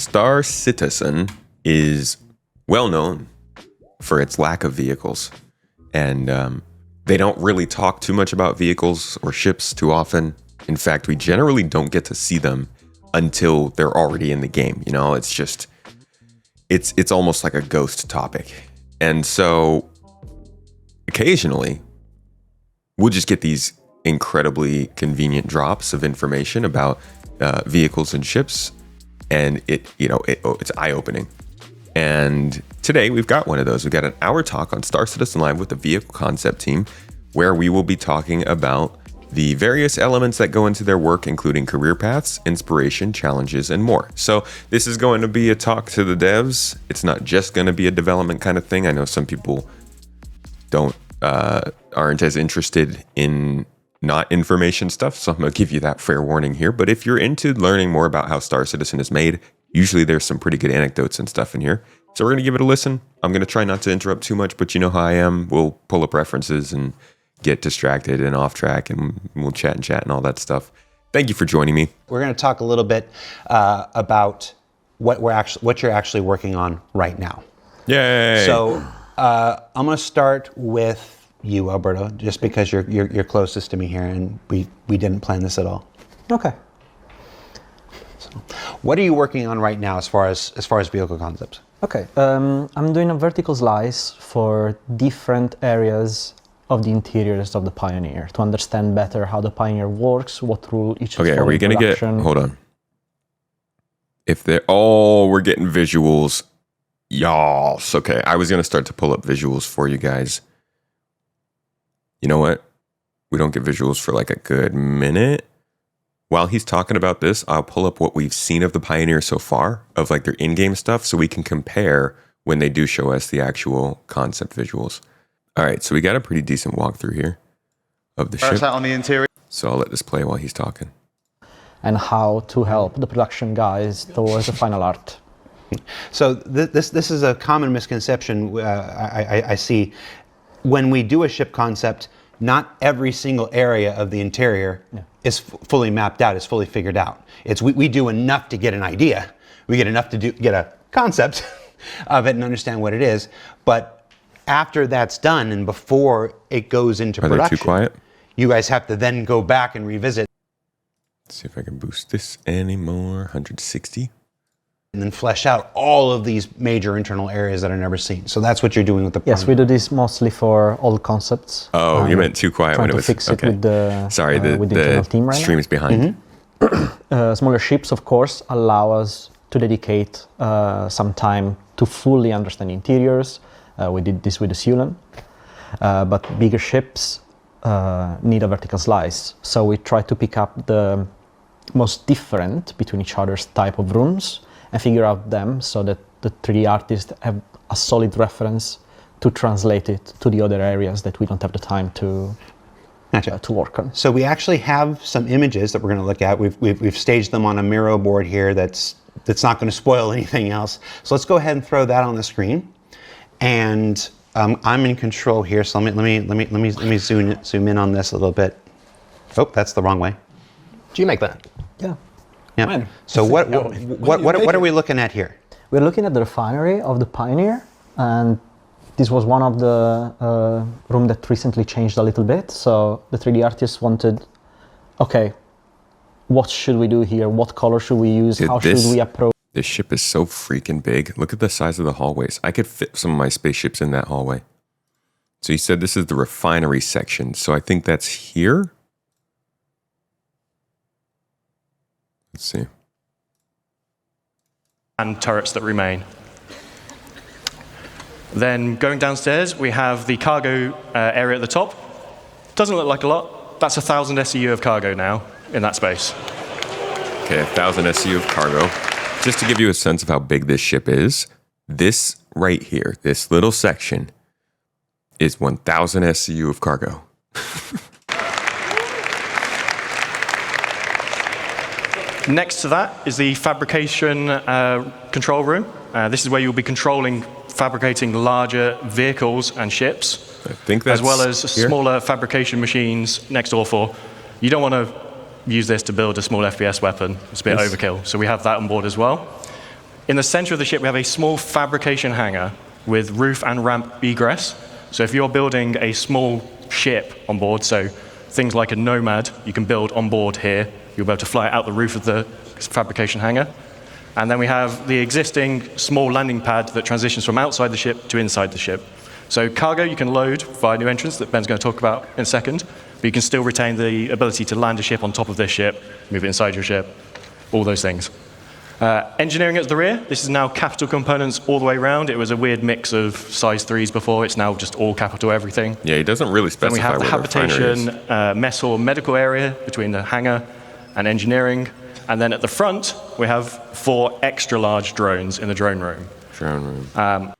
Star Citizen is well known for its lack of vehicles. And they don't really talk too much about vehicles or ships too often. In fact, we generally don't get to see them until they're already in the game. You know, it's just, it's almost like a ghost topic. And so occasionally we'll just get these incredibly convenient drops of information about vehicles and ships. And it's eye-opening. And today we've got one of those. We've got an hour talk on Star Citizen Live with the vehicle concept team, where we will be talking about the various elements that go into their work, including career paths, inspiration, challenges, and more. So this is going to be a talk to the devs. It's not just going to be a development kind of thing. I know some people aren't as interested in not information stuff, so I'm going to give you that fair warning here. But if you're into learning more about how Star Citizen is made, usually there's some pretty good anecdotes and stuff in here. So we're going to give it a listen. I'm going to try not to interrupt too much, but you know how I am. We'll pull up references and get distracted and off track, and we'll chat and all that stuff. Thank you for joining me. We're going to talk a little bit about what you're actually working on right now. Yay! So I'm going to start with you, Alberto, just because you're closest to me here, and we didn't plan this at all. Okay. So, what are you working on right now as far as vehicle concepts? Okay. I'm doing a vertical slice for different areas of the interiors of the Pioneer to understand better how the Pioneer works, what rule each is Okay, for are we going to get... Hold on. We're getting visuals. Yas. Okay, I was going to start to pull up visuals for you guys. You know what? We don't get visuals for like a good minute. While he's talking about this, I'll pull up what we've seen of the Pioneer so far, of like their in-game stuff, so we can compare when they do show us the actual concept visuals. All right, so we got a pretty decent walkthrough here of the ship. On the interior. So I'll let this play while he's talking. And how to help the production guys towards the final art. So this is a common misconception I see. When we do a ship concept, not every single area of the interior is fully mapped out, is fully figured out. We do enough to get an idea. We get enough to get a concept of it and understand what it is. But after that's done and before it goes into production, are they too quiet? You guys have to then go back and revisit. Let's see if I can boost this anymore. 160. And then flesh out all of these major internal areas that are never seen. So that's what you're doing with the Yes, we do this mostly for old concepts. Oh, you meant too quiet when it was... Fix it with the, sorry, with the internal team right stream is behind. Mm-hmm. Smaller ships, of course, allow us to dedicate some time to fully understand interiors. We did this with the Sulan. But bigger ships need a vertical slice. So we try to pick up the most different between each other's type of rooms and figure out them so that the 3D artists have a solid reference to translate it to the other areas that we don't have the time to work on. So we actually have some images that we're going to look at. We've staged them on a Miro board here that's not going to spoil anything else. So let's go ahead and throw that on the screen. And I'm in control here, so let me zoom in on this a little bit. Oh, that's the wrong way. Do you make that? Yeah. Yeah. When? So what are we looking at here? We're looking at the refinery of the Pioneer, and this was one of the room that recently changed a little bit. So the 3D artists wanted, okay, what should we do here? What color should we use? How should we approach? This ship is so freaking big. Look at the size of the hallways. I could fit some of my spaceships in that hallway. So you said this is the refinery section. So I think that's here. Let's see. And turrets that remain. Then going downstairs, we have the cargo area at the top. Doesn't look like a lot. That's 1,000 SEU of cargo now in that space. Okay, 1,000 SEU of cargo. Just to give you a sense of how big this ship is, this right here, this little section, is 1,000 SEU of cargo. Next to that is the fabrication control room. This is where you'll be controlling fabricating larger vehicles and ships, I think that's as well as here. Smaller fabrication machines next door for. You don't want to use this to build a small FPS weapon. It's a bit overkill. So we have that on board as well. In the center of the ship, we have a small fabrication hangar with roof and ramp egress. So if you're building a small ship on board, so things like a Nomad, you can build on board here. You'll be able to fly it out the roof of the fabrication hangar. And then we have the existing small landing pad that transitions from outside the ship to inside the ship. So cargo you can load via new entrance that Ben's going to talk about in a second, but you can still retain the ability to land a ship on top of this ship, move it inside your ship, all those things. Engineering at the rear, this is now capital components all the way around. It was a weird mix of size 3s before, it's now just all capital everything. Yeah, he doesn't really specify. Then we have the where the refinery habitation, mess hall, medical area between the hangar and engineering. And then at the front, we have 4 extra large drones in the drone room. Drone room.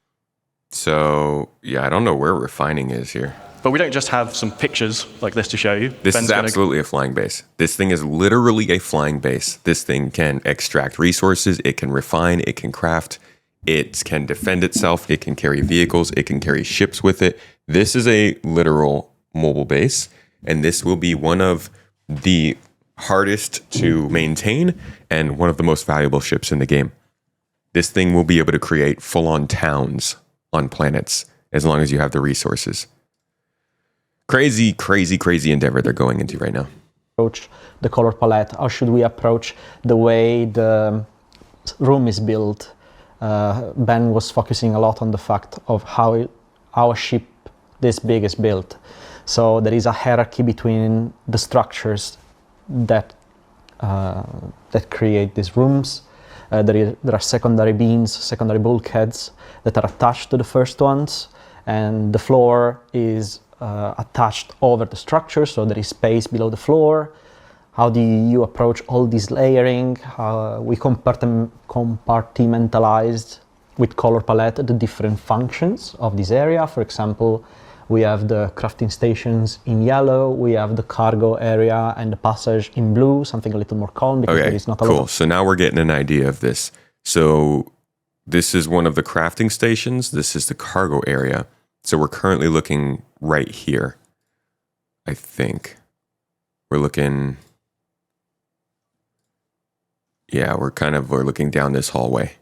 So, yeah, I don't know where refining is here. But we don't just have some pictures like this to show you. This is absolutely a flying base. This thing is literally a flying base. This thing can extract resources, it can refine, it can craft, it can defend itself, it can carry vehicles, it can carry ships with it. This is a literal mobile base, and this will be one of the hardest to maintain and one of the most valuable ships in the game. This thing will be able to create full-on towns on planets as long as you have the resources. Crazy, crazy, crazy endeavor they're going into right now. Approach the color palette. How should we approach the way the room is built? Ben was focusing a lot on the fact of how our ship this big is built. So there is a hierarchy between the structures that create these rooms. There are secondary beams, secondary bulkheads that are attached to the first ones, and the floor is attached over the structure, so there is space below the floor. How do you approach all this layering? How we compartmentalized with color palette the different functions of this area. For example, we have the crafting stations in yellow, we have the cargo area and the passage in blue, something a little more calm because there is not a lot. Cool. So now we're getting an idea of this. So this is one of the crafting stations. This is the cargo area. So we're currently looking right here, I think. We're looking... Yeah, we're looking down this hallway.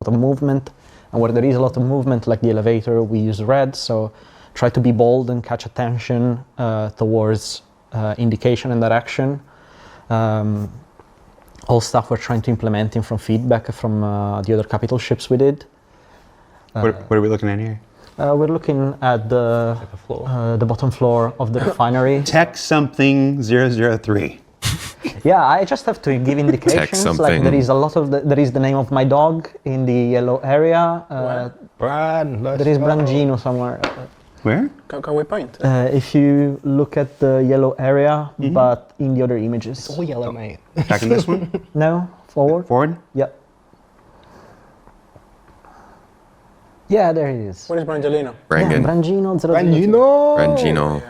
A lot of movement, and where there is a lot of movement, like the elevator, we use red, so try to be bold and catch attention towards indication and direction. All stuff we're trying to implement in from feedback from the other capital ships we did. What are we looking at here? We're looking at the bottom floor of the refinery. Tech something 003. Yeah, I just have to give indications. Like there is a lot of there is the name of my dog in the yellow area. There is Brangino somewhere. Where? Can we point? If you look at the yellow area, but in the other images. It's all yellow, mate. Back in this one? No, forward. Forward? Yep. Yeah, there it is. What is Brangelino? Yeah, Brangino. Brangino.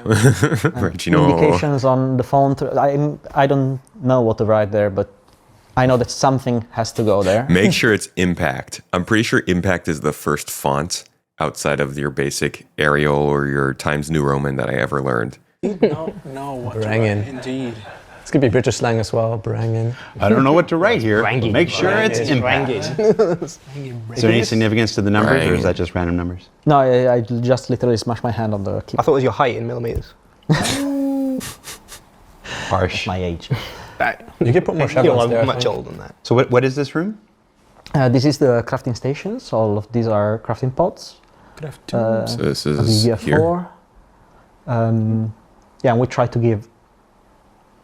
Brangino. Indications on the font. I don't know what to write there, but I know that something has to go there. Make sure it's Impact. I'm pretty sure Impact is the first font outside of your basic Arial or your Times New Roman that I ever learned. No, what to write, indeed. It's going to be British slang as well, Brangin. I don't know what to write here. Make sure it's Impact. Is there any significance to the numbers, or is that just random numbers? No, I just literally smashed my hand on the keyboard. I thought it was your height in millimeters. Harsh. My age. You could put more chevrons there. I'm much older than that. So what is this room? This is the crafting stations. All of these are crafting pods. So this is here. Yeah, and we try to give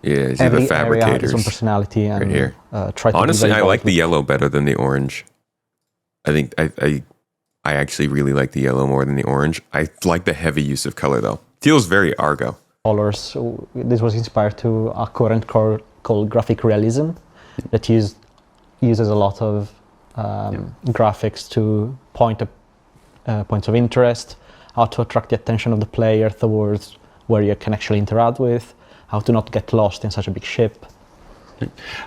every the fabricators area its own personality and right here. Try to honestly, I like the yellow better than the orange. I think I actually really like the yellow more than the orange. I like the heavy use of color though. Feels very Argo. Colors. So this was inspired to a current called graphic realism that uses a lot of graphics to point points of interest, how to attract the attention of the player towards where you can actually interact with, how to not get lost in such a big ship.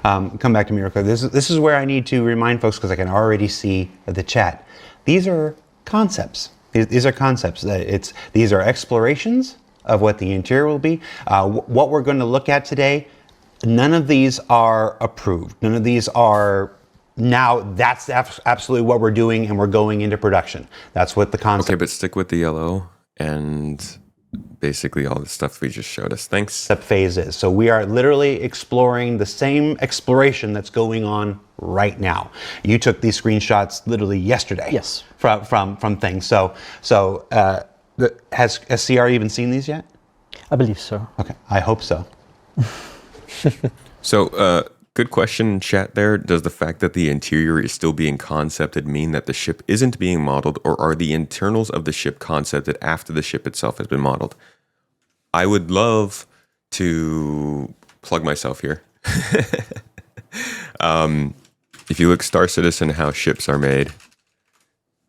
Come back to me real quick. This is where I need to remind folks, because I can already see the chat. These are concepts. These are concepts. These are explorations of what the interior will be. What we're going to look at today, None of these are approved. None of these are now that's absolutely what we're doing and we're going into production. That's what the concept. Okay, but stick with the yellow and basically all the stuff we just showed us. Thanks. Phase is. So we are literally exploring the same exploration that's going on right now. You took these screenshots literally yesterday. Yes. From things. Has CR even seen these yet? I believe so. Okay, I hope so. So, good question, chat there. Does the fact that the interior is still being concepted mean that the ship isn't being modeled, or are the internals of the ship concepted after the ship itself has been modeled? I would love to plug myself here. If you look Star Citizen, how ships are made,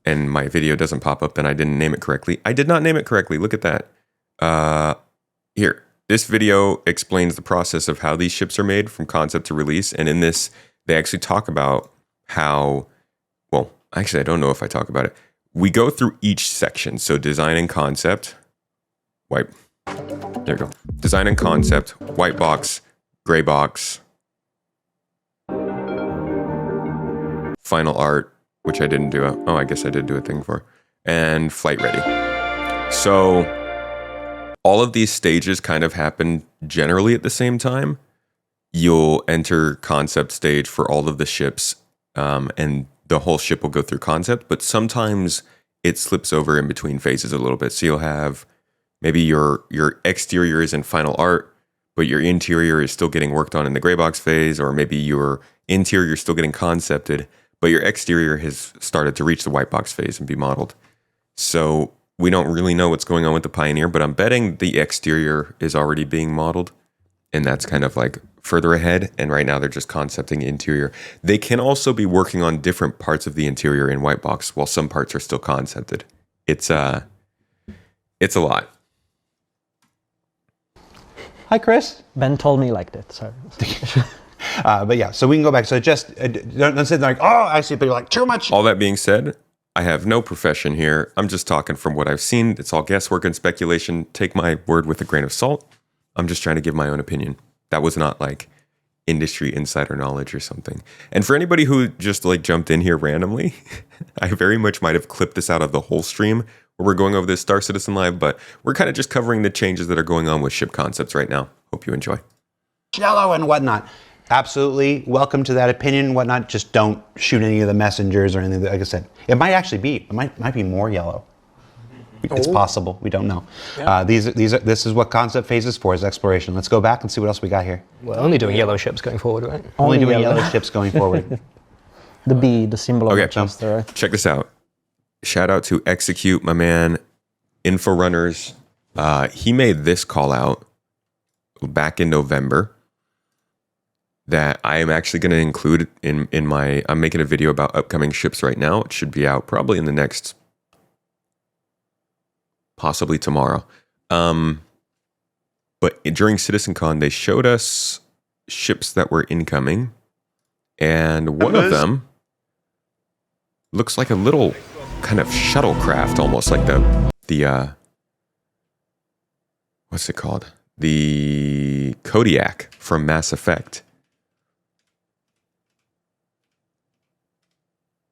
and my video doesn't pop up, then I didn't name it correctly. I did not name it correctly. Look at that. Here. This video explains the process of how these ships are made from concept to release. And in this, they actually talk about how, well, actually, I don't know if I talk about it. We go through each section. So design and concept, white. There we go. Design and concept, white box, gray box, final art, which I didn't do. Oh, I guess I did do a thing for, and flight ready. So all of these stages kind of happen generally at the same time. You'll enter concept stage for all of the ships, and the whole ship will go through concept, but sometimes it slips over in between phases a little bit. So you'll have maybe your exterior is in final art, but your interior is still getting worked on in the gray box phase, or maybe your interior is still getting concepted, but your exterior has started to reach the white box phase and be modeled. So we don't really know what's going on with the Pioneer, but I'm betting the exterior is already being modeled, and that's kind of like further ahead. And right now they're just concepting interior. They can also be working on different parts of the interior in white box while some parts are still concepted. It's a lot. Hi, Chris. Ben told me he liked it. So. But yeah, so we can go back. So just don't sit there like, oh, I see, but you're like, too much. All that being said, I have no profession here. I'm just talking from what I've seen. It's all guesswork and speculation. Take my word with a grain of salt. I'm just trying to give my own opinion. That was not like industry insider knowledge or something. And for anybody who just like jumped in here randomly, I very much might have clipped this out of the whole stream where we're going over this Star Citizen Live, but we're kind of just covering the changes that are going on with ship concepts right now. Hope you enjoy. Yellow and whatnot. Absolutely welcome to that opinion and whatnot. Just don't shoot any of the messengers or anything. Like I said, it might actually be. It might be more yellow. It's possible. We don't know. Yeah. This is what concept phase is for, is exploration. Let's go back and see what else we got here. We're only doing yellow ships going forward, right? Only doing yellow ships going forward. The B, the symbol of Manchester. Right? Check this out. Shout out to Execute, my man, Inforunners. He made this call out back in November that I am actually going to include in my, I'm making a video about upcoming ships right now. It should be out probably in the next, possibly tomorrow. But during CitizenCon, they showed us ships that were incoming, and one of them looks like a little kind of shuttlecraft, almost like the what's it called? The Kodiak from Mass Effect.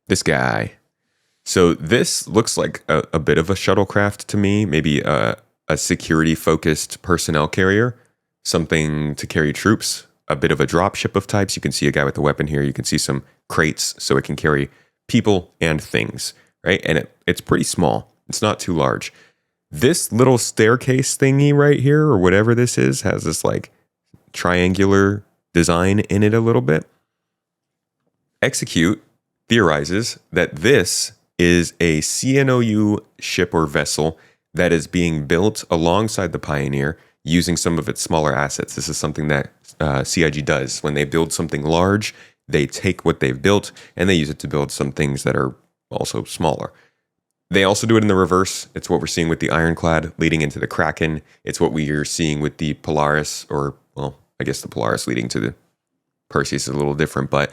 This guy. So this looks like a bit of a shuttlecraft to me, maybe a security-focused personnel carrier, something to carry troops, a bit of a dropship of types. You can see a guy with a weapon here. You can see some crates, so it can carry people and things, right? And it's pretty small. It's not too large. This little staircase thingy right here, or whatever this is, has this like triangular design in it a little bit. Execute theorizes that this is a CNOU ship or vessel that is being built alongside the Pioneer using some of its smaller assets. This is something that CIG does. When they build something large, they take what they've built and they use it to build some things that are also smaller. They also do it in the reverse. It's what we're seeing with the Ironclad leading into the Kraken. It's what we are seeing with the Polaris, or, well, I guess the Polaris leading to the Perseus is a little different, but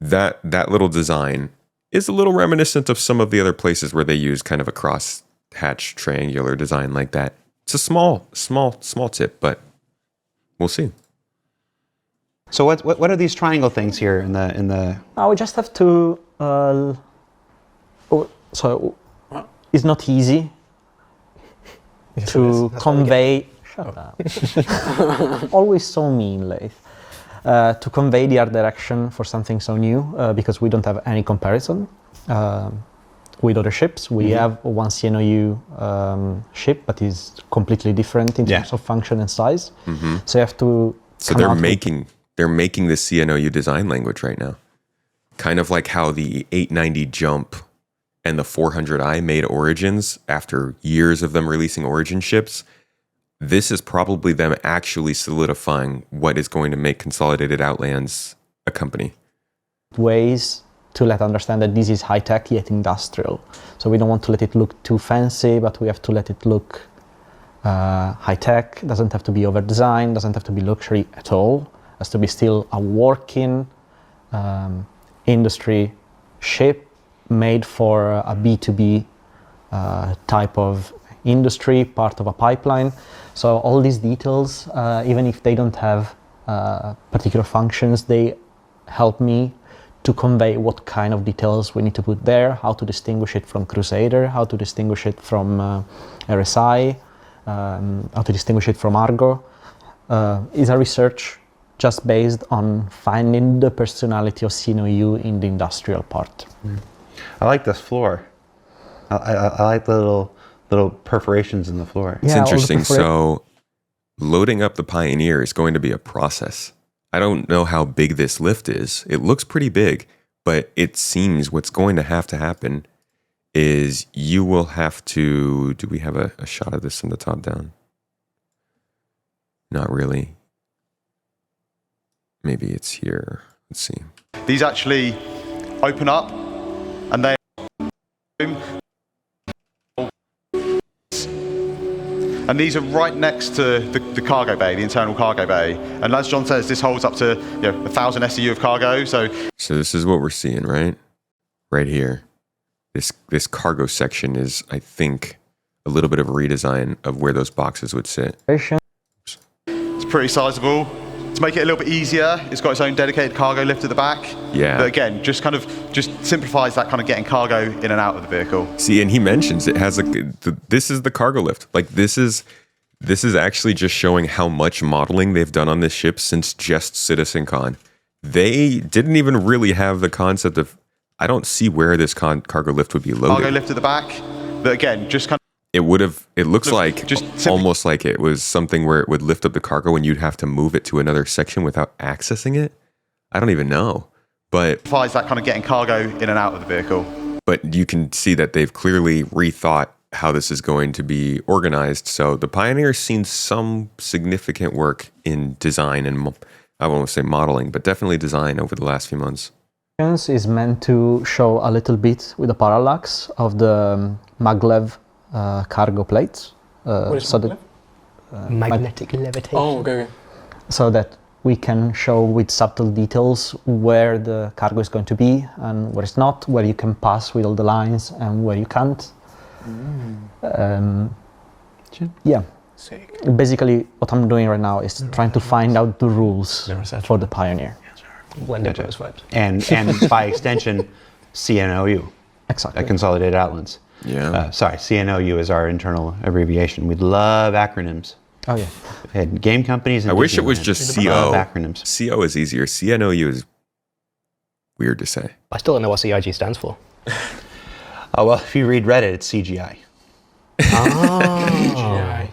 that little design is a little reminiscent of some of the other places where they use kind of a cross-hatch triangular design like that. It's a small tip, but we'll see. So what are these triangle things here in the? Now we just have to. So it's not easy to convey. Shut up. Always so mean, Leith. To convey the art direction for something so new, because we don't have any comparison with other ships. We have one CNOU ship, but is completely different in terms of function and size. So you have to. So they're making the CNOU design language right now, kind of like how the 890 Jump and the 400i made Origins after years of them releasing Origin ships. This is probably them actually solidifying what is going to make Consolidated Outlands a company. Ways to let understand that this is high-tech yet industrial. So we don't want to let it look too fancy, but we have to let it look high-tech. Doesn't have to be over-designed, doesn't have to be luxury at all. It has to be still a working industry ship made for a B2B type of industry, part of a pipeline. So all these details, even if they don't have particular functions, they help me to convey what kind of details we need to put there, how to distinguish it from Crusader, how to distinguish it from RSI, how to distinguish it from Argo. Is a research just based on finding the personality of CNOU in the industrial part. I like this floor. I like the little perforations in the floor. It's interesting. So loading up the Pioneer is going to be a process. I don't know how big this lift is. It looks pretty big, but it seems what's going to happen is you will have to... Do we have a shot of this from the top down? Not really. Maybe it's here. Let's see. These actually open up and they... And these are right next to the cargo bay, the internal cargo bay. And as John says, this holds up to 1,000 SEU of cargo. So this is what we're seeing, right? Right here. This cargo section is, I think, a little bit of a redesign of where those boxes would sit. it's pretty sizable. To make it a little bit easier, it's got its own dedicated cargo lift at the back. Yeah. But again, just simplifies that kind of getting cargo in and out of the vehicle. See, and he mentions it has this is the cargo lift. Like this is actually just showing how much modeling they've done on this ship since just CitizenCon. They didn't even really have the concept of. I don't see where this cargo lift would be loaded. Cargo lift at the back, but again, just kind of. It would have. It looks like almost like it was something where it would lift up the cargo and you'd have to move it to another section without accessing it. I don't even know, but simplifies that kind of getting cargo in and out of the vehicle. But you can see that they've clearly rethought how this is going to be organized. So the Pioneer's seen some significant work in design and I won't say modeling, but definitely design over the last few months. Is meant to show a little bit with the parallax of the maglev cargo plates. What is maglev? Magnetic levitation. Oh, okay. So that we can show with subtle details where the cargo is going to be and where it's not, where you can pass with all the lines and where you can't. Yeah. Sick. Basically, what I'm doing right now is trying to find out the rules for the Pioneer. Blended those vibes. And by extension, CNOU. Exactly. Consolidated Outlands. Yeah. Sorry, CNOU is our internal abbreviation. We love acronyms. Oh yeah. We had game companies. And I wish it was Disneyland. just We CO. love acronyms. CO is easier. CNOU is weird to say. I still don't know what CIG stands for. Oh well, if you read Reddit, it's CGI. Oh.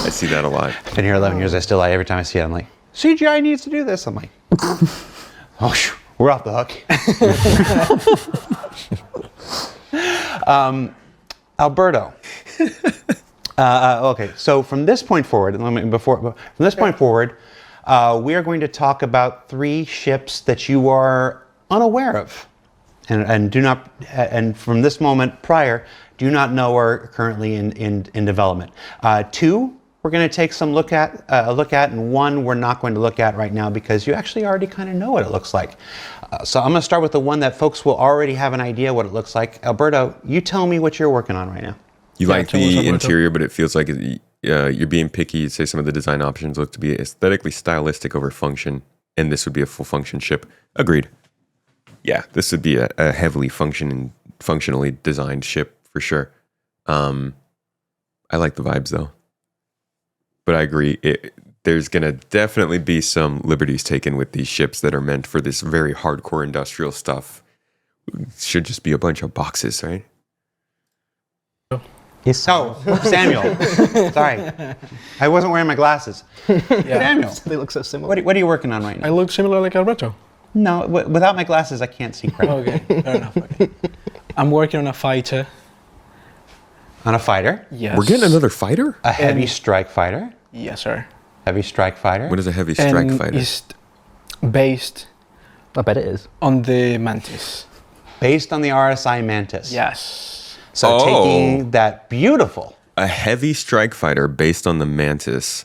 I see that a lot. I've been here 11 years. Every time I see it, I'm like, CGI needs to do this. I'm like, oh, we're off the hook. Alberto. Okay, so from this point forward, we are going to talk about 3 ships that you are unaware of, and do not, and from this moment prior, do not know are currently in development. 2 we're going to take a look at, and 1 we're not going to look at right now because you actually already kind of know what it looks like. So I'm going to start with the one that folks will already have an idea what it looks like. Alberto, you tell me what you're working on right now. You like the interior, but it feels like you're being picky. You'd say some of the design options look to be aesthetically stylistic over function. and this would be a full function ship. Agreed. Yeah, this would be a heavily functionally designed ship for sure. I like the vibes though, but I agree. There's gonna definitely be some liberties taken with these ships that are meant for this very hardcore industrial stuff. Should just be a bunch of boxes, right? Yes. Oh, Samuel. Sorry, I wasn't wearing my glasses. Samuel, They look so similar. what are you working on right I now? look similar like Alberto. No, without my glasses, I can't see correctly. Okay, fair enough. Okay. I'm working on a fighter. On a fighter, Yes. We're getting another fighter? a heavy strike fighter. Yes, sir. Heavy strike fighter. What is a heavy strike And fighter? it's based I bet it is. on the Mantis. Based on the RSI Mantis. Yes. So Oh. taking that beautiful. A heavy strike fighter based on the Mantis.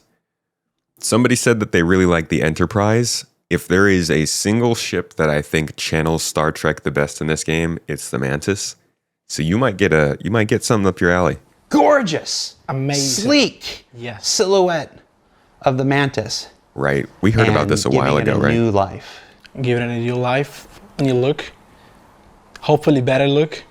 Somebody said that they really like the Enterprise. If there is a single ship that I think channels Star Trek the best in this game, it's the Mantis. So you might get something up your alley. Gorgeous, Amazing. sleek Yes. silhouette of the Mantis. Right. We heard about and this a while giving it ago, a right? New life. Give it a new life, a new look. Hopefully better look.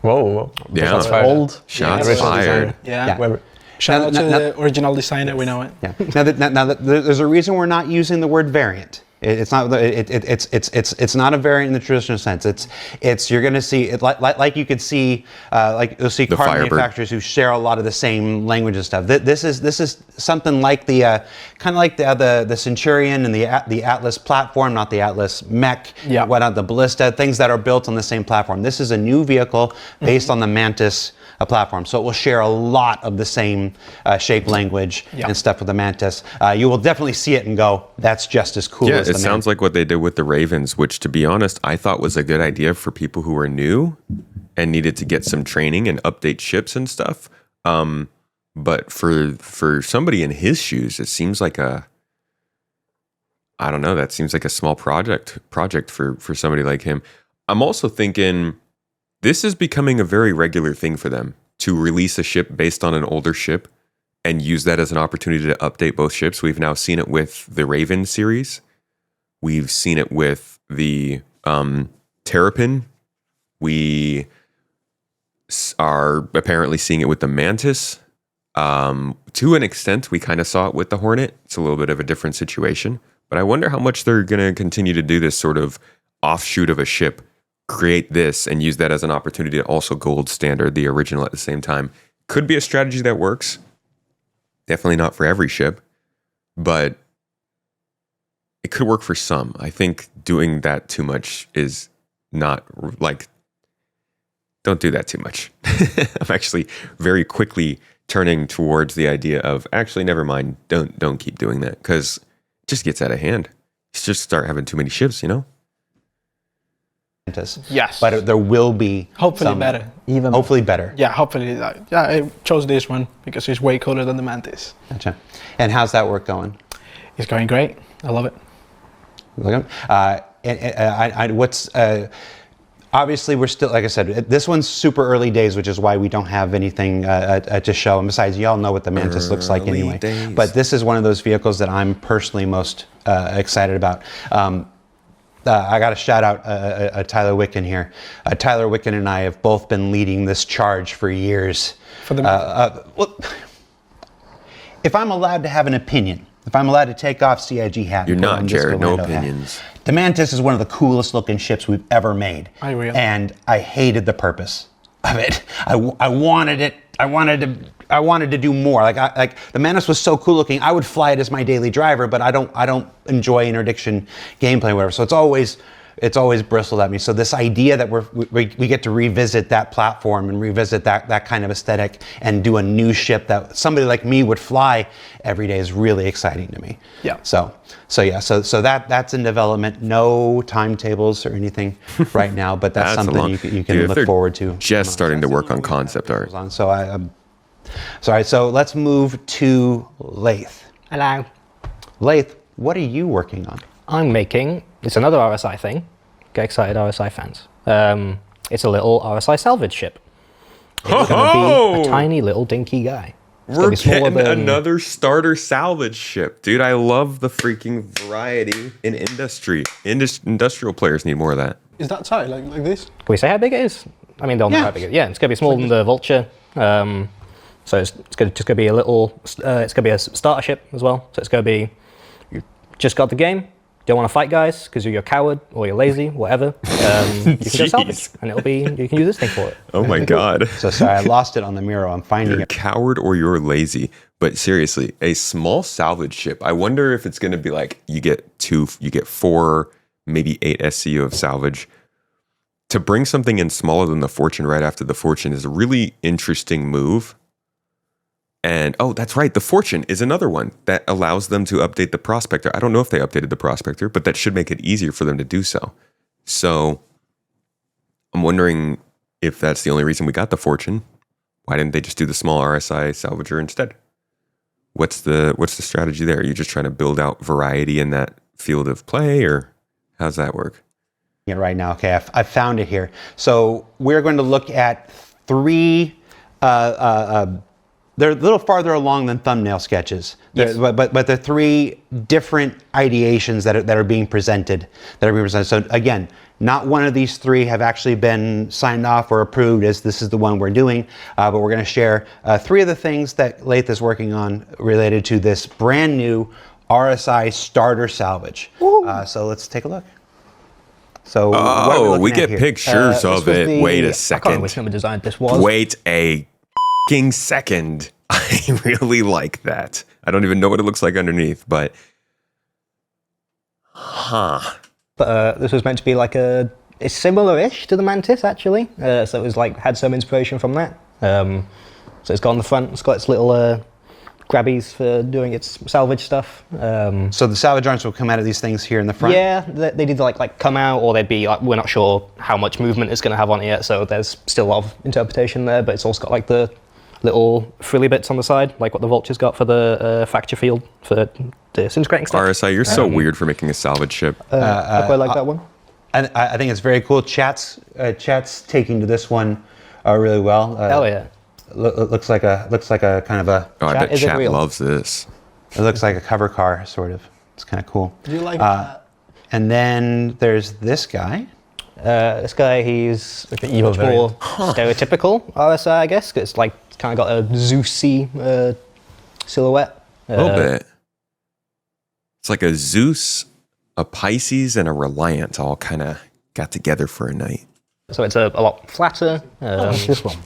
Whoa. Yeah. Shots fired. Old. Shots Yeah, fired. Yeah. Yeah. Whoever. Shout out Now- to now- the original designer, we know it. Yeah. Now that there's a reason we're not using the word variant. It's not. It's not a variant in the traditional sense. It's you're going to see it like you could see like you'll see The car Firebird. manufacturers who share a lot of the same language and stuff. This is something like the kind of like the Centurion and the Atlas platform, not the Atlas mech. Yeah. Whatnot, the Ballista, things that are built on the same platform. This is a new vehicle based on the Mantis platform, so it will share a lot of the same shape, language, Yeah. and stuff with the Mantis. You will definitely see it and go, "That's just as cool Yeah, as it the sounds like what they did with the Ravens, which, to be honest, I thought was a good idea for people who were new and needed to get some training and update ships and stuff. But for somebody in his shoes, it seems like I don't know, that seems like a small project for somebody like him. I'm also thinking this is becoming a very regular thing for them to release a ship based on an older ship and use that as an opportunity to update both ships. We've now seen it with the Raven series. We've seen it with the Terrapin. We are apparently seeing it with the Mantis. To an extent, we kind of saw it with the Hornet. It's a little bit of a different situation. But I wonder how much they're going to continue to do this sort of offshoot of a ship, create this, and use that as an opportunity to also gold standard the original at the same time. Could be a strategy that works. Definitely not for every ship, but it could work for some. I think doing that too much is not like, don't do that too much. I'm actually very quickly turning towards the idea of actually, never mind. Don't keep doing that because it just gets out of hand. You just start having too many ships, you know? Mantis. Yes. But there will be Hopefully some- better. Even Hopefully better. Yeah, hopefully. I chose this one because it's way cooler than the Mantis. Gotcha. And how's that work going? It's going great. I love it. Look, what's obviously we're still, like I said, this one's super early days, which is why we don't have anything to show. And besides, y'all know what the Mantis looks like Early anyway. days. But this is one of those vehicles that I'm personally most excited about. I got to shout out Tyler Wicken here. Tyler Wicken and I have both been leading this charge for years. For the Well, if I'm allowed to have an opinion, if I'm allowed to take off CIG hat, and You're put not, on Jared. No Disco Lando hat, opinions. the Mantis is one of the coolest looking ships we've ever made. I agree. And I hated the purpose of it. I wanted it. I wanted to do more. Like the Mantis was so cool looking. I would fly it as my daily driver, but I don't enjoy interdiction gameplay or whatever. So it's always bristled at me. So this idea that we get to revisit that platform and revisit that kind of aesthetic and do a new ship that somebody like me would fly every day is really exciting to me. Yeah. So that's in development. No timetables or anything right now, but that's That's a something long- you can Dude, if look they're forward to. just starting to work on concept art. So let's move to Lath. Hello. Lath, what are you working on? I'm making, it's another RSI thing. Get excited, RSI fans. It's a little RSI salvage ship. It's going to be a tiny little dinky guy. We're be smaller getting than- another starter salvage ship. Dude, I love the freaking variety in industry. Industrial players need more of that. Is that tight, like this? Can we say how big it is? I mean, they'll know how big it is. Yeah, it's going to be smaller than the Vulture. So it's just going to be a little, it's going to be a starter ship as well. So it's going to be, you just got the game, don't want to fight guys because you're a coward or you're lazy, whatever. You can go salvage and it'll be, you can use this thing for it. Oh my God. So sorry, I lost it on the Miro. I'm finding You're a it. coward or you're lazy. But seriously, a small salvage ship. I wonder if it's going to be like you get 4, maybe 8 SCU of salvage. To bring something in smaller than the Fortune right after the Fortune is a really interesting move. And oh, that's right. The Fortune is another one that allows them to update the Prospector. I don't know if they updated the Prospector, but that should make it easier for them to do so. So I'm wondering if that's the only reason we got the Fortune. Why didn't they just do the small RSI Salvager instead? What's the strategy there? Are you just trying to build out variety in that field of play, or how's that work? It right now. Okay, I found it here. So we're going to look at 3. They're a little farther along than thumbnail sketches, Yes. but they're 3 different ideations that are being presented. So again, not one of these 3 have actually been signed off or approved as this is the one we're doing, but we're going to share 3 of the things that Lathe is working on related to this brand new RSI starter salvage. So let's take a look. So what are Oh, we looking at get here? pictures This of was it. the- Wait a I can't remember which second. number design this was. Wait a fucking second. I really like that. I don't even know what it looks like underneath, but But this was meant to be like it's similar-ish to the Mantis actually. So it was like had some inspiration from that. So it's got on the front. It's got its little grabbies for doing its salvage stuff. So the salvage arms will come out of these things here in the front? Yeah, they did like come out, or they'd be like, we're not sure how much movement it's going to have on it yet. So there's still a lot of interpretation there. But it's also got like the little frilly bits on the side, like what the Vulture's got for the fracture field for disintegrating stuff. RSI, you're so weird for making a salvage ship. I quite like that one. And I think it's very cool. Chat's taking to this one really well. Hell yeah. Looks like a kind of a. Oh, I Chat bet isn't chat real. loves this. It looks like a cover car, sort of. It's kind of cool. Do you like that? And then there's this guy. This guy, he's a bit Evil much more stereotypical RSI, I guess, because it's like kind of got a Zeusy silhouette. A little bit. It's like a Zeus, a Pisces, and a Reliant all kind of got together for a night. So it's a lot flatter. This one.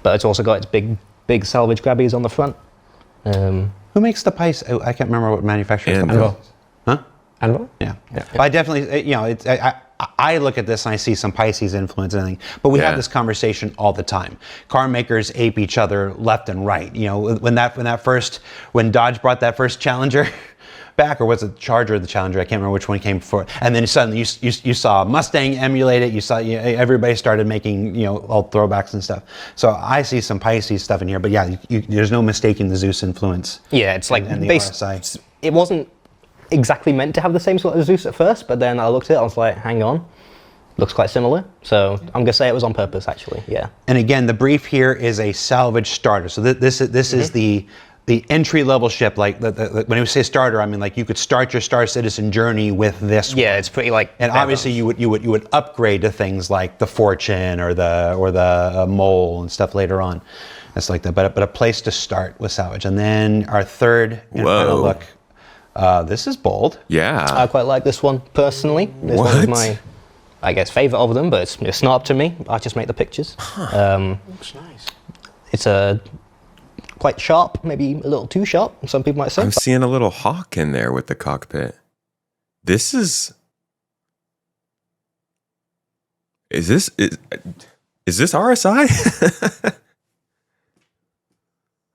But it's also got its big salvage grabbies on the front. Who makes the Pisces? Oh, I can't remember what manufacturer. And Huh? Anvil? Yeah. But I definitely, it's, I look at this and I see some Pisces influence and everything, but we Yeah. have this conversation all the time. Car makers ape each other left and right. You know, when Dodge brought that first Challenger back, or was it Charger or the Challenger? I can't remember which one came before. And then suddenly you saw Mustang emulate it. You saw everybody started making all throwbacks and stuff. So I see some Pisces stuff in here, but yeah, there's no mistaking the Zeus influence. Yeah, it's like and the based, RSI. it wasn't exactly meant to have the same sort of Zeus at first, but then I looked at it, I was like, hang on, looks quite similar. So I'm gonna say it was on purpose, actually. Yeah. And again, the brief here is a salvage starter. So this is the entry level ship. Like when we say starter, I mean like you could start your Star Citizen journey with this. Yeah, one. it's pretty like. And obviously you would upgrade to things like the Fortune or the Mole and stuff later on. That's like that. But a place to start with salvage. And then our third and final Whoa. look. This is bold. Yeah. I quite like this one personally. This one is What? my, I guess, favorite of them, but it's not up to me. I just make the pictures. Looks nice. It's a quite sharp, maybe a little too sharp. Some people might say. I'm seeing a little hawk in there with the cockpit. This is this RSI?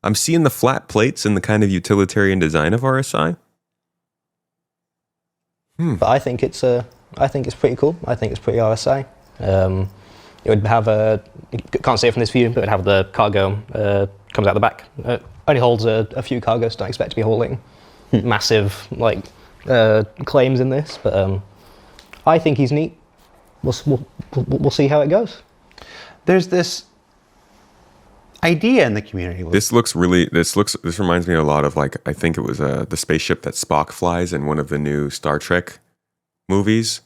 I'm seeing the flat plates and the kind of utilitarian design of RSI. But I think it's pretty cool. I think it's pretty RSI. It would have you can't see it from this view, but it would have the cargo comes out the back. Only holds a few cargoes. Don't expect to be hauling massive claims in this, but I think he's neat. We'll see how it goes. There's this. idea in the community. This reminds me a lot of, like, I think it was the spaceship that Spock flies in one of the new Star Trek movies.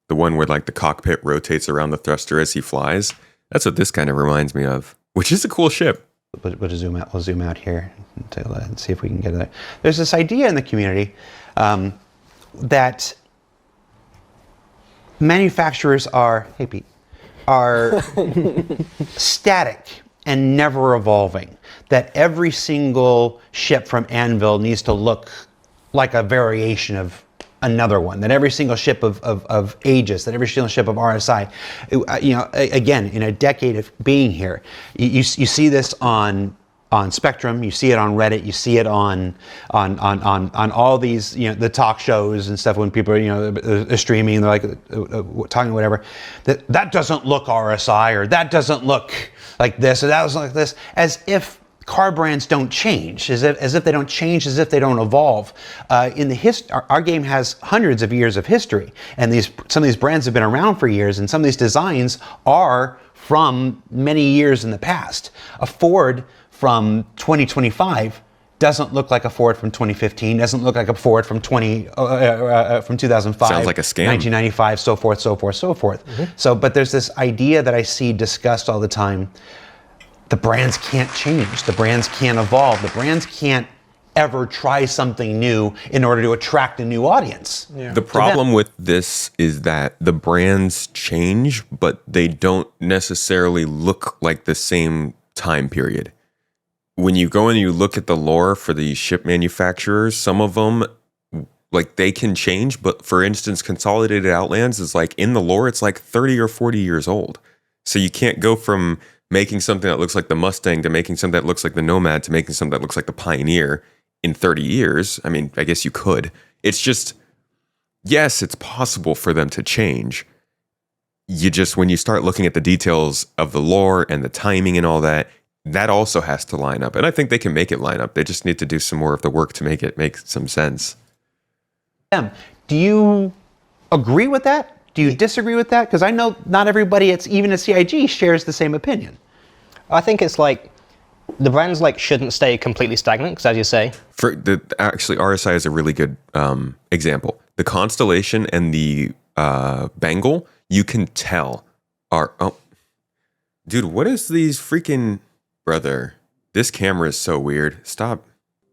The one where, like, the cockpit rotates around the thruster as he flies. That's what this kind of reminds me of, which is a cool ship. We'll zoom out here and see if we can get it. There's this idea in the community that manufacturers are static and never evolving. That every single ship from Anvil needs to look like a variation of another one. That every single ship of Aegis, that every single ship of RSI, again, in a decade of being here, you see this on Spectrum, you see it on Reddit, you see it on all these, the talk shows and stuff when people are, streaming, they're like talking whatever. That doesn't look RSI, or that doesn't look like this, or that doesn't look like this, as if car brands don't change, as if they don't change, as if they don't evolve. Our game has hundreds of years of history, and some of these brands have been around for years, and some of these designs are from many years in the past. A Ford from 2025 doesn't look like a Ford from 2015, doesn't look like a Ford from 2005. Sounds like a scam. 1995, so forth. Mm-hmm. But there's this idea that I see discussed all the time. The brands can't change. The brands can't evolve. The brands can't ever try something new in order to attract a new audience. Yeah. The problem with this is that the brands change, but they don't necessarily look like the same time period. When you go and you look at the lore for the ship manufacturers, some of them, like, they can change, but for instance, Consolidated Outlands is like, in the lore, it's like 30 or 40 years old. So you can't go from making something that looks like the Mustang to making something that looks like the Nomad to making something that looks like the Pioneer in 30 years. I mean, I guess you could. It's just, yes, it's possible for them to change. When you start looking at the details of the lore and the timing and all that, that also has to line up. And I think they can make it line up. They just need to do some more of the work to make it make some sense. Do you agree with that? Do you disagree with that? Because I know not everybody, even at CIG, shares the same opinion. I think it's like the brands shouldn't stay completely stagnant, because as you say, actually RSI is a really good example. The Constellation and the Bengal, you can tell dude, what is these freaking brother? This camera is so weird. Stop.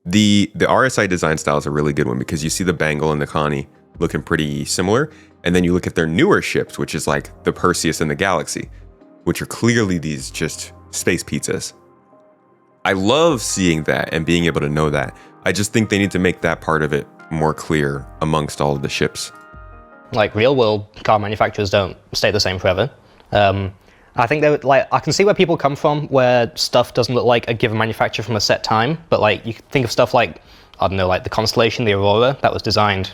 The RSI design style is a really good one, because you see the Bengal and the Connie looking pretty similar. And then you look at their newer ships, which is like the Perseus and the Galaxy, which are clearly these just space pizzas. I love seeing that and being able to know that. I just think they need to make that part of it more clear amongst all of the ships. Like, real world car manufacturers don't stay the same forever. I think I can see where people come from, where stuff doesn't look like a given manufacturer from a set time, but you think of stuff like, I don't know, like the Constellation, the Aurora, that was designed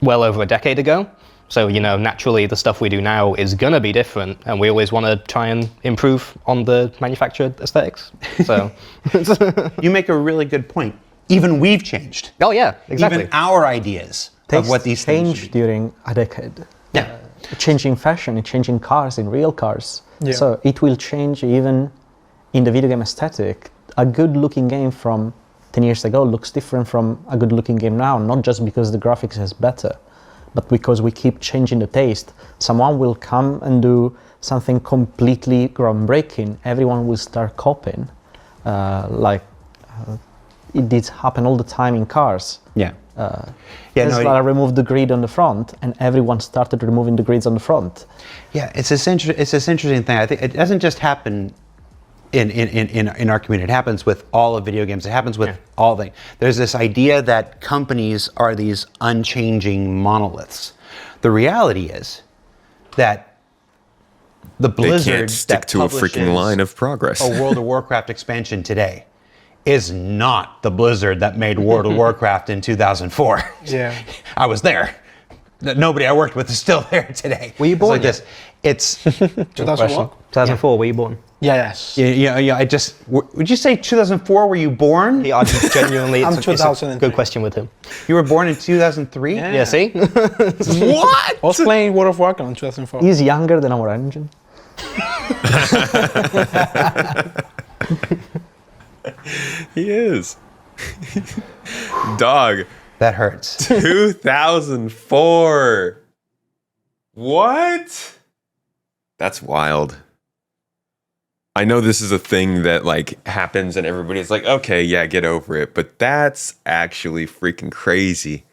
well over a decade ago. So, naturally the stuff we do now is gonna be different, and we always want to try and improve on the manufactured aesthetics. So you make a really good point. Even we've changed. Oh yeah, exactly. Even our ideas of what these things change during a decade. Yeah. Changing fashion, changing cars in real cars. Yeah. So it will change even in the video game aesthetic. A good looking game from 10 years ago looks different from a good looking game now, not just because the graphics is better, but because we keep changing the taste. Someone will come and do something completely groundbreaking. Everyone will start copying. It did happen all the time in cars. Yeah. Tesla removed the grid on the front, and everyone started removing the grids on the front. Yeah, it's this interesting thing. I think it doesn't just happen in our community. It happens with all of video games. It happens with all things. There's this idea that companies are these unchanging monoliths. The reality is that the Blizzard they can't stick to a freaking line of progress. A World of Warcraft expansion today is not the Blizzard that made World of Warcraft in 2004. Yeah, I was there. Nobody I worked with is still there today. Were you born? It's 2001? 2004. Were you born? Yes. Yeah. Would you say 2004? Were you born? Yeah, genuinely, I'm it's a good question with him. You were born in 2003? Yeah, see? What? I was playing World of Warcraft in 2004. He's younger than our engine. He is. Dog. That hurts. 2004. What? That's wild. I know this is a thing that like happens and everybody's like, okay, yeah, get over it. But that's actually freaking crazy.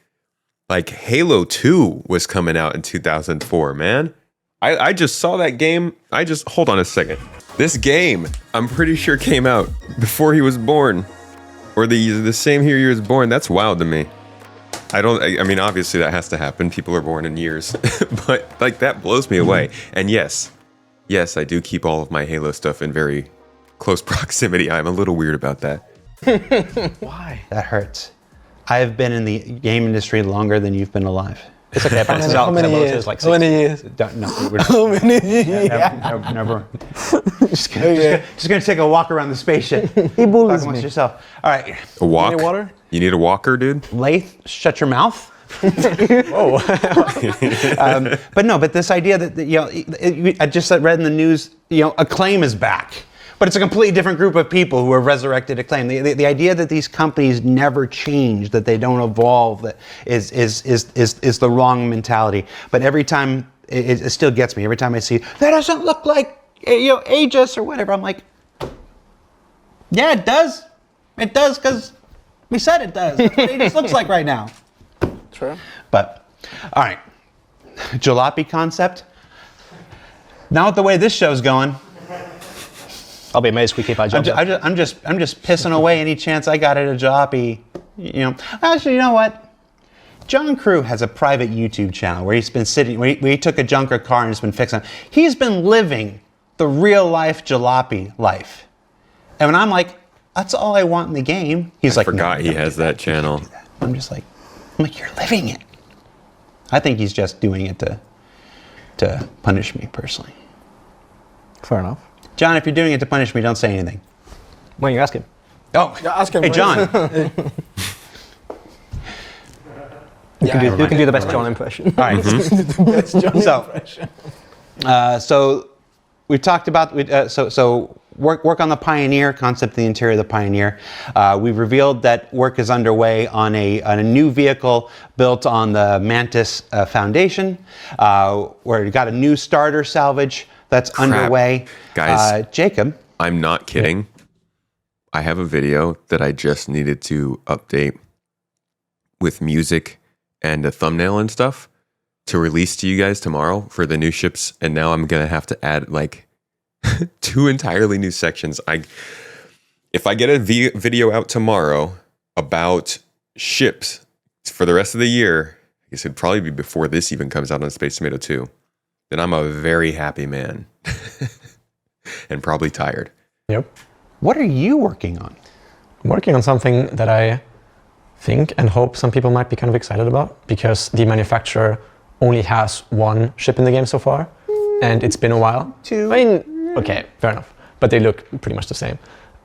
Like Halo 2 was coming out in 2004, man. I just saw that game. Hold on a second. This game, I'm pretty sure came out before he was born. Or the same year he was born. That's wild to me. I mean, obviously that has to happen. People are born in years. But like that blows me away. And yes, I do keep all of my Halo stuff in very close proximity. I'm a little weird about that. Why? That hurts. I have been in the game industry longer than you've been alive. It's okay. How many years? Like How many years? How many years? Never. Just gonna take a walk around the spaceship. He bullies Talk amongst me. yourself. All right. A walk? Any water? You need a walker, dude? Lathe, shut your mouth. Oh. But this idea that I just read in the news, Acclaim is back. But it's a completely different group of people who have resurrected Acclaim. The idea that these companies never change, that they don't evolve, that is the wrong mentality. But every time, it still gets me. Every time I see, that doesn't look like Aegis or whatever, I'm like, yeah, it does. It does because we said it does. That's what Aegis looks like right now. True. But, all right, jalopy concept. Now with the way this show's going, I'll be amazed if we keep our jobs. I'm just pissing away any chance I got at a jalopy. Actually, you know what? John Crew has a private YouTube channel where he's been sitting, where he took a junker car and has been fixing it. He's been living the real life jalopy life. And when I'm like, that's all I want in the game, he's like, Forgot no, he don't has do that channel. Don't do that. I'm just like, you're living it. I think he's just doing it to punish me personally. Fair enough. John, if you're doing it to punish me, don't say anything. Why don't you ask him? Oh, Yeah, ask him hey, first. John. You can do the best John impression. All right. So we've talked about work on the Pioneer concept, the interior of the Pioneer. We've revealed that work is underway on a new vehicle built on the Mantis foundation. Where we've got a new starter salvage that's underway. Guys, Jacob. I'm not kidding. I have a video that I just needed to update with music and a thumbnail and stuff to release to you guys tomorrow for the new ships. And now I'm going to have to add like 2 entirely new sections. If I get a video out tomorrow about ships for the rest of the year, I guess it'd probably be before this even comes out on Space Tomato 2, then I'm a very happy man and probably tired. Yep. What are you working on? I'm working on something that I think and hope some people might be kind of excited about, because the manufacturer only has 1 ship in the game so far, and it's been a while. 2. I mean, okay, fair enough. But they look pretty much the same.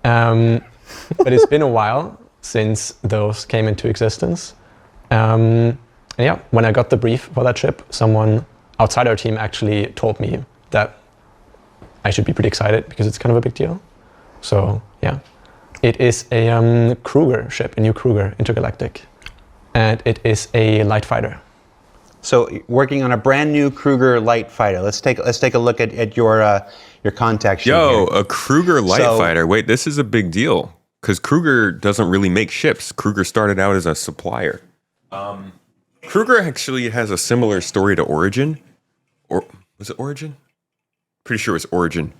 But it's been a while since those came into existence. And yeah, when I got the brief for that ship, someone outside our team actually told me that I should be pretty excited because it's kind of a big deal. So yeah, it is a Krueger ship, a new Krueger intergalactic, and it is a light fighter. So working on a brand new Krueger light fighter. Let's take a look at your contact sheet. Yo, here. a Krueger light fighter. Wait, this is a big deal because Krueger doesn't really make ships. Krueger started out as a supplier. Krueger actually has a similar story to Origin. Or was it Origin? Pretty sure it was Origin.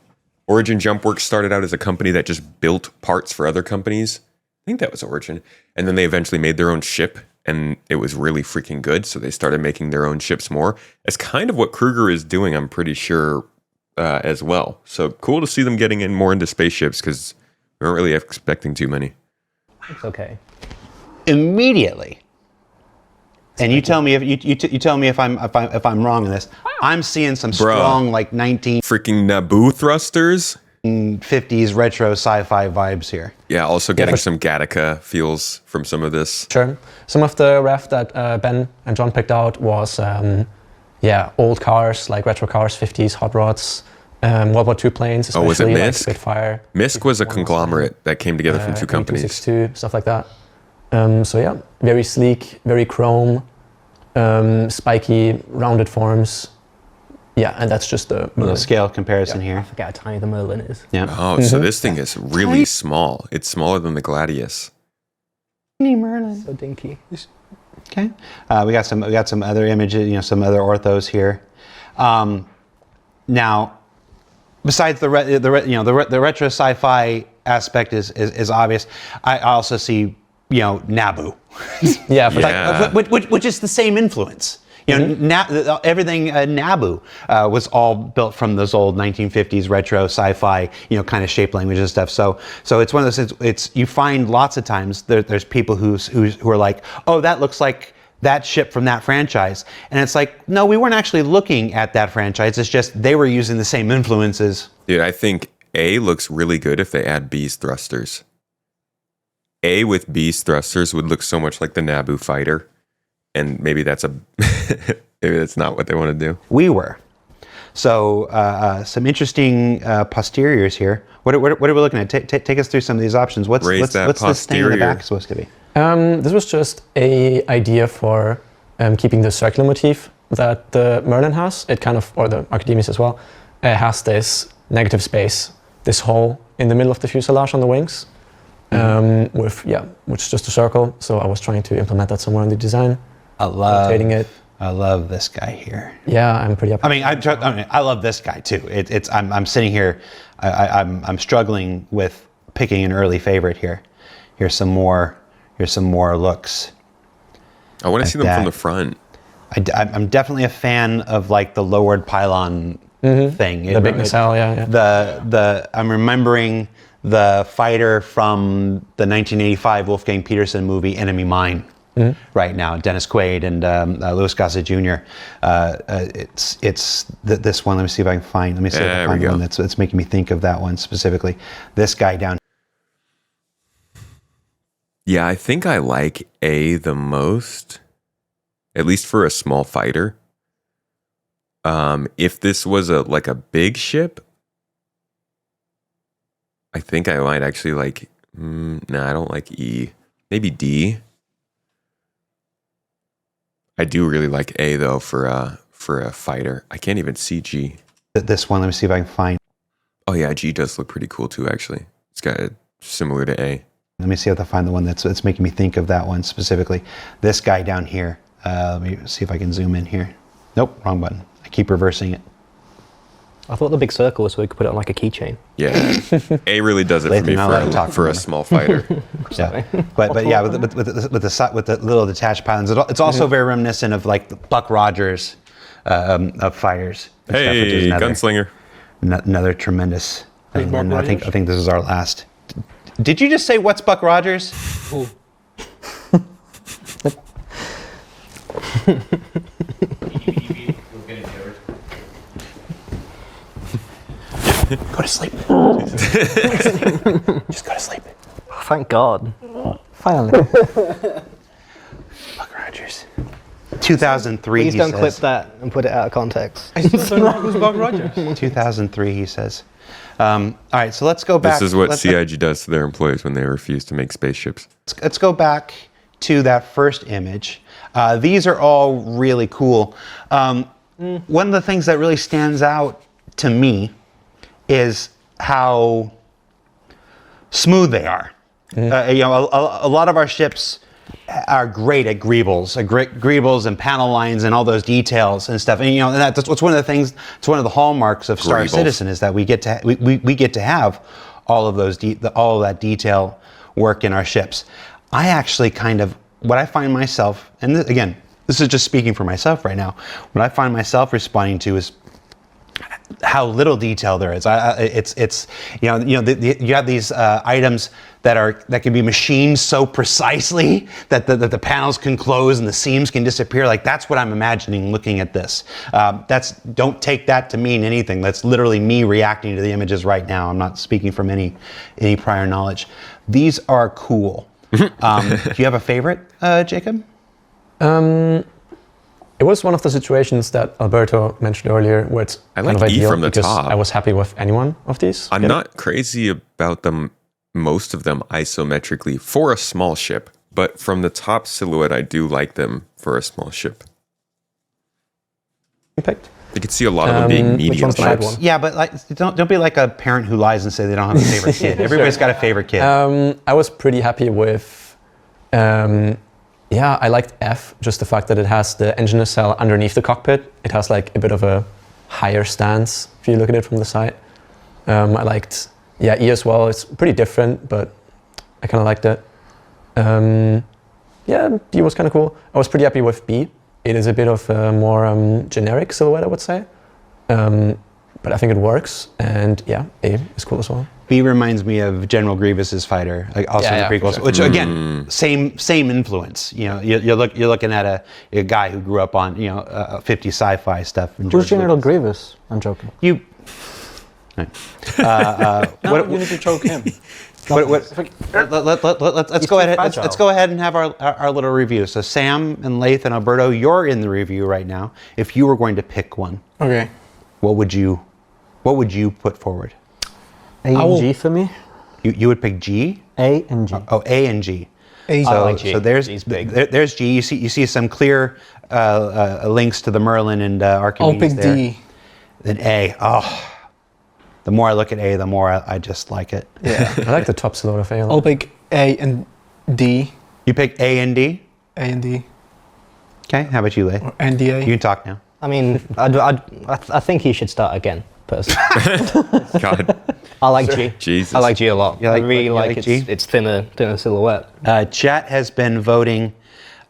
Origin Jumpworks started out as a company that just built parts for other companies. I think that was Origin. And then they eventually made their own ship, and it was really freaking good. So they started making their own ships more. It's kind of what Krueger is doing, I'm pretty sure, as well. So cool to see them getting in more into spaceships, because we weren't really expecting too many. It's okay. Immediately. And you tell me if you tell me if I'm wrong in this. I'm seeing some strong like 1950s Freaking Naboo thrusters. retro sci-fi vibes here. Yeah, also getting some Gattaca feels from some of this. Sure. Some of the ref that Ben and John picked out was, old cars, like retro cars, 50s, hot rods, World War II planes, especially was it like Misk? Spitfire. Misk was a conglomerate that came together from two companies. M262, stuff like that. So yeah, very sleek, very chrome, spiky, rounded forms. Yeah, and that's just the little scale comparison I here. forget how tiny the Merlin is. Yeah. Oh, so this thing is really small. It's smaller than the Gladius. So dinky. Okay. We got some other images, some other orthos here. Now, besides the retro sci-fi aspect is obvious. I also see Naboo. Yeah, which is the same influence. Everything Naboo was all built from those old 1950s retro sci-fi, kind of shape language and stuff. So it's one of those. It's you find lots of times there's people who are like, oh, that looks like that ship from that franchise, and it's like, no, we weren't actually looking at that franchise. It's just they were using the same influences. Dude, I think A looks really good if they add B's thrusters. A with B's thrusters would look so much like the Naboo fighter. And maybe that's maybe that's not what they want to do. We were. So some interesting posteriors here. What are we looking at? Take us through some of these options. What's this thing in the back supposed to be? This was just a idea for keeping the circular motif that the Merlin has. It kind of, or the Archimedes as well, has this negative space, this hole in the middle of the fuselage on the wings, which is just a circle. So I was trying to implement that somewhere in the design. Rotating it. I love this guy here. Yeah, I'm pretty up. I love this guy too. I'm sitting here. I'm struggling with picking an early favorite here. Here's some more looks. I want to see them from the front. I'm definitely a fan of like the lowered pylon thing. The big nacelle, yeah. I'm remembering the fighter from the 1985 Wolfgang Peterson movie Enemy Mine. Right now, Dennis Quaid and Louis Gossett Jr. It's this one. Let me see if I can find. Let me see if I can find one that's making me think of that one specifically. This guy down. Yeah, I think I like A the most, at least for a small fighter. If this was a big ship, I think I might actually like. I don't like E. Maybe D. I do really like A though for a fighter. I can't even see G. This one. Let me see if I can find. Oh yeah, G does look pretty cool too. Actually, it's got similar to A. Let me see if I find the one that's making me think of that one specifically. This guy down here. Let me see if I can zoom in here. Nope, wrong button. I keep reversing it. I thought the big circle was so we could put it on like a keychain. Yeah, A really does it for me for a small fighter. Yeah, but yeah, with the little detached pylons, it's also very reminiscent of like the Buck Rogers of fighters. Hey, gunslinger! Another tremendous thing. And I think this is our last. Did you just say what's Buck Rogers? Go to sleep. Just go to sleep. Oh, thank God. Finally. Buck Rogers. 2003. Please don't clip that and put it out of context. I still don't know who's Buck Rogers. 2003, he says. All right, so let's go back. This is what CIG does to their employees when they refuse to make spaceships. Let's go back to that first image. These are all really cool. One of the things that really stands out to me is how smooth they are. A lot of our ships are great at greebles and panel lines and all those details and stuff. And that's what's one of the things. It's one of the hallmarks of Star Citizen is that we get to have all of those all of that detail work in our ships. I actually what I find myself, and this is just speaking for myself right now. What I find myself responding to is how little detail there is. You have these items that can be machined so precisely that the panels can close and the seams can disappear. Like that's what I'm imagining looking at this. Don't take that to mean anything. That's literally me reacting to the images right now. I'm not speaking from any prior knowledge. These are cool. Do you have a favorite, Jacob? It was one of the situations that Alberto mentioned earlier, where it's I kind like of E ideal from the because top. I was happy with any one of these. I'm not crazy about them, most of them isometrically for a small ship, but from the top silhouette, I do like them for a small ship. Picked. You can see a lot of them being Which medium one's the bad ships. one? Yeah, but like, don't be like a parent who lies and say they don't have a favorite kid. Everybody's got a favorite kid. I was pretty happy with, I liked F, just the fact that it has the engine nacelle underneath the cockpit. It has like a bit of a higher stance if you look at it from the side. I liked, E as well. It's pretty different, but I kind of liked it. D was kind of cool. I was pretty happy with B. It is a bit of a more generic silhouette, I would say. But I think it works, and A is cool as well. B reminds me of General Grievous's fighter, like also Yeah, the yeah, prequels, for sure. which again, same influence. You know, you're looking at a guy who grew up on 50 sci-fi stuff. And Who's George General Lucas. Grievous? I'm joking. You. You need to choke him. Let's go ahead. fragile. Let's go ahead and have our little review. So Sam and Laith and Alberto, you're in the review right now. If you were going to pick one, Okay. what would you put forward? A and G for me. You would pick G. A and G. Oh, A and G. A. So, I like G. so there's G's big. there's G. You see some clear links to the Merlin and I'll Archimedes pick there. D. Then A. Oh, the more I look at A, the more I just like it. Yeah. I like the top silhouette of A. I'll pick A and D. You pick A and D. A and D. Okay. How about you, Leigh? Or NDA. You can talk now. I mean, I think he should start again, personally. God, I like G. Jesus. I like G a lot. You like- I really you like like its, G? its thinner silhouette. Chat has been voting.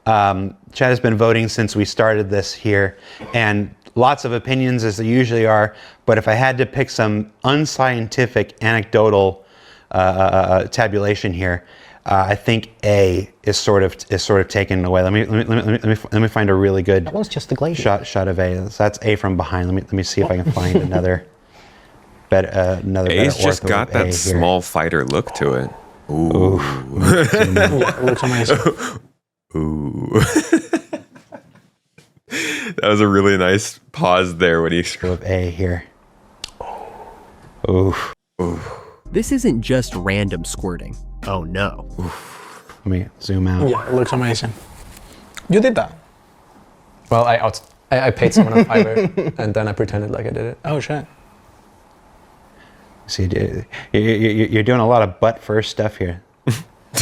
Since we started this here, and lots of opinions as there usually are. But if I had to pick some unscientific, anecdotal tabulation here, I think A is sort of taken away. Let me find a really good That one's just the glacier. shot of A. So that's A from behind. Let me see if I can find another better A's just ortho got of A that here. small fighter look to it. Ooh. Yeah, it looks amazing. Ooh. That was a really nice pause there when he of A here. Ooh. This isn't just random squirting. Oh no. Let me zoom out. Yeah, it looks amazing. You did that. Well, I paid someone a $5 and then I pretended like I did it. Oh shit. See, you're doing a lot of butt first stuff here.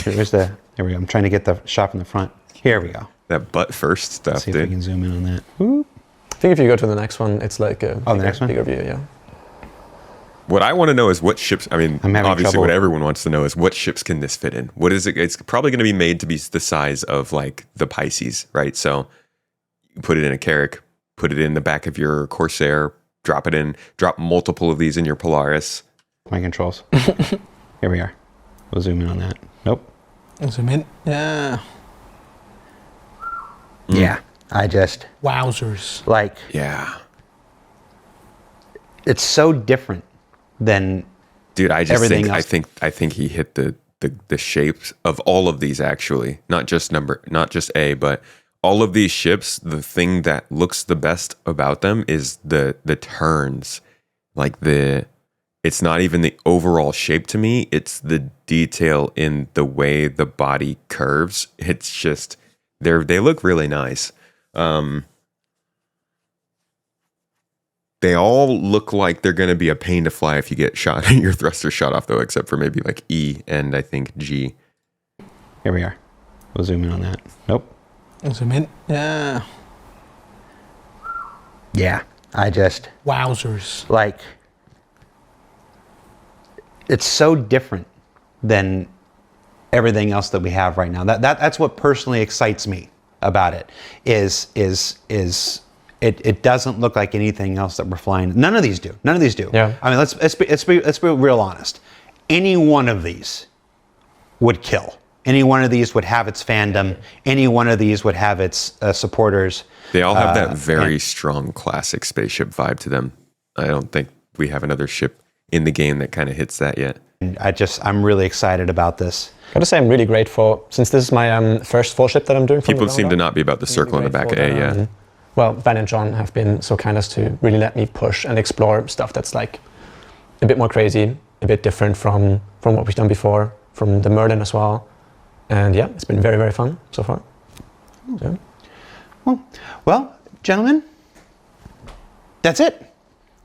There we go. I'm trying to get the shot from the front. Here we go. that butt first stuff, See if we dude. can zoom in on that. I think if you go to the next one, it's like a the next one? bigger view, yeah. What I want to know is what ships. I mean, I'm having obviously, trouble. what everyone wants to know is what ships can this fit in? What is it? It's probably going to be made to be the size of like the Pisces, right? So you put it in a Carrack, put it in the back of your Corsair, drop multiple of these in your Polaris. My controls. Here we are. We'll zoom in on that. Nope. Zoom in. Yeah. Yeah. I just Wowzers. like Yeah, it's so different than dude. I just Everything think else. I think he hit the shapes of all of these actually, not just A, but all of these ships. The thing that looks the best about them is the turns, like it's not even the overall shape to me. It's the detail in the way the body curves. It's just they look really nice. They all look like they're going to be a pain to fly if you get shot, your thruster shot off though, except for maybe like E and I think G. Here we are. We'll zoom in on that. Nope. Zoom in. Yeah. Yeah. I just Wowzers. like it's so different than everything else that we have right now. That's what personally excites me about it. Is it doesn't look like anything else that we're flying. None of these do. Yeah. I mean, let's be real honest. Any one of these would kill. Any one of these would have its fandom. Any one of these would have its supporters. They all have that very strong classic spaceship vibe to them. I don't think we have another ship in the game that kind of hits that yet. And I'm really excited about this. Gotta say, I'm really grateful, since this is my first full ship that I'm doing. From People the seem to ground not be about the up, circle in the back of A, yeah. well, Van and John have been so kind as to really let me push and explore stuff that's like a bit more crazy, a bit different from what we've done before, from the Merlin as well. And yeah, it's been very, very fun so far. So. Well, gentlemen, that's it.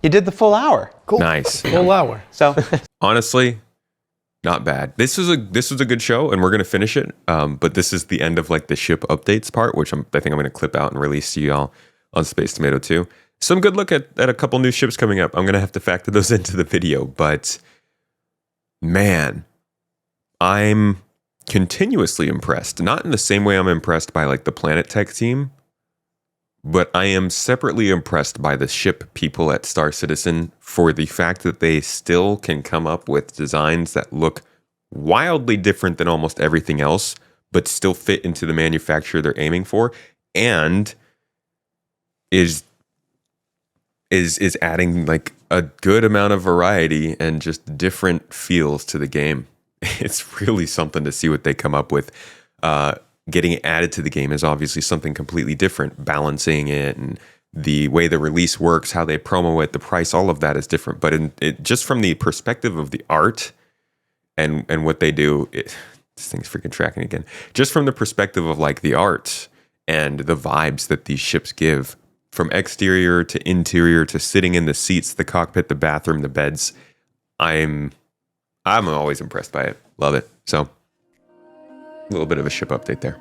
You did the full hour. Cool. Nice. Full hour. So Honestly, not bad. This was a good show, and we're gonna finish it. But this is the end of like the ship updates part, which I think I'm gonna clip out and release to y'all on Space Tomato 2. Some good look at a couple new ships coming up. I'm gonna have to factor those into the video, but man, I'm continuously impressed. Not in the same way I'm impressed by like the Planet Tech team, but I am separately impressed by the ship people at Star Citizen for the fact that they still can come up with designs that look wildly different than almost everything else, but still fit into the manufacturer they're aiming for, and is adding like a good amount of variety and just different feels to the game. It's really something to see what they come up with. Getting added to the game is obviously something completely different. Balancing it and the way the release works, how they promo it, the price, all of that is different. But just from the perspective of the art and what they do, this thing's freaking tracking again. Just from the perspective of like the art and the vibes that these ships give, from exterior to interior to sitting in the seats, the cockpit, the bathroom, the beds, I'm always impressed by it. Love it. So, a little bit of a ship update there.